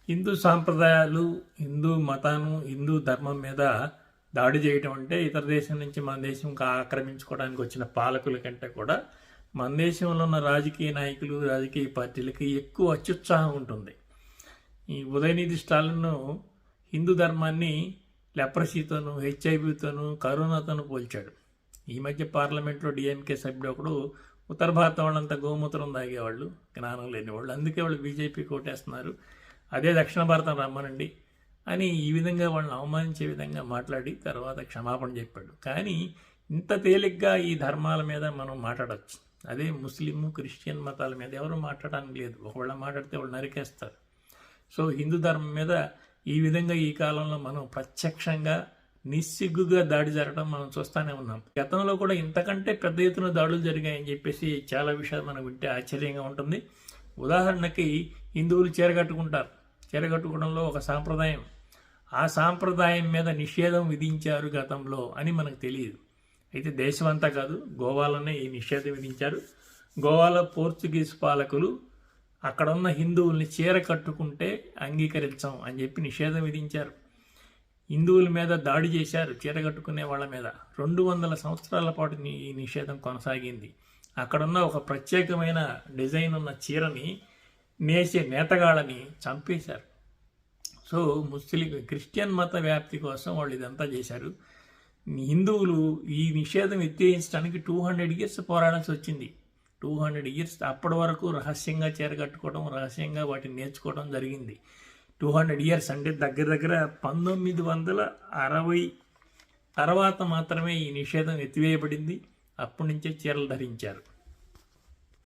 హిందూ సాంప్రదాయాలు, హిందూ మతాను, హిందూ ధర్మం మీద దాడి చేయటం అంటే ఇతర దేశం నుంచి మన దేశం ఆక్రమించుకోవడానికి వచ్చిన పాలకుల కంటే కూడా మన దేశంలో ఉన్న రాజకీయ నాయకులు, రాజకీయ పార్టీలకి ఎక్కువ అత్యుత్సాహం ఉంటుంది. ఈ ఉదయనిధి స్టాలిన్ హిందూ ధర్మాన్ని లెప్రసీతోనూ, హెచ్ఐవితోనూ, కరోనాతోనూ పోల్చాడు. ఈ మధ్య పార్లమెంట్లో డిఎంకే సభ్యుడు ఒకడు ఉత్తర భారతం వాళ్ళంతా గోమూత్రం తాగేవాళ్ళు, జ్ఞానం లేని వాళ్ళు, అందుకే వాళ్ళు బీజేపీకి ఓటేస్తున్నారు, అదే దక్షిణ భారతం రమ్మనండి అని ఈ విధంగా వాళ్ళని అవమానించే విధంగా మాట్లాడి తర్వాత క్షమాపణ చెప్పాడు. కానీ ఇంత తేలిగ్గా ఈ ధర్మాల మీద మనం మాట్లాడవచ్చు. అదే ముస్లిం, క్రిస్టియన్ మతాల మీద ఎవరు మాట్లాడడానికి లేదు. ఒకవేళ మాట్లాడితే వాళ్ళు నరికేస్తారు. సో హిందూ ధర్మం మీద ఈ విధంగా ఈ కాలంలో మనం ప్రత్యక్షంగా నిస్సిగ్గుగా దాడి జరగడం మనం చూస్తూనే ఉన్నాం. గతంలో కూడా ఇంతకంటే పెద్ద ఎత్తున దాడులు జరిగాయని చెప్పేసి చాలా విషయాలు మనం వింటే ఆశ్చర్యంగా ఉంటుంది. ఉదాహరణకి హిందువులు చీరగట్టుకుంటారు. చీరగట్టుకోవడంలో ఒక సాంప్రదాయం, ఆ సాంప్రదాయం మీద నిషేధం విధించారు గతంలో అని మనకు తెలియదు. అయితే దేశమంతా కాదు, గోవాలోనే ఈ నిషేధం విధించారు. గోవాలో పోర్చుగీస్ పాలకులు అక్కడున్న హిందువుల్ని చీర కట్టుకుంటే అంగీకరించం అని చెప్పి నిషేధం విధించారు. హిందువుల మీద దాడి చేశారు, చీర కట్టుకునే వాళ్ళ మీద. 200 సంవత్సరాల పాటు ఈ నిషేధం కొనసాగింది. అక్కడున్న ఒక ప్రత్యేకమైన డిజైన్ ఉన్న చీరని నేసే నేతగాళ్ళని చంపేశారు. సో క్రిస్టియన్ మత వ్యాప్తి కోసం వాళ్ళు ఇదంతా చేశారు. హిందువులు ఈ నిషేధం ఎత్తేయించడానికి 200 years పోరాడాల్సి వచ్చింది. 200 years అప్పటి వరకు రహస్యంగా చీర కట్టుకోవడం, రహస్యంగా వాటిని నేర్చుకోవడం జరిగింది. 200 years అంటే దగ్గర 1960 తర్వాత మాత్రమే ఈ నిషేధం ఎత్తివేయబడింది. అప్పటి నుంచే చీరలు ధరించారు.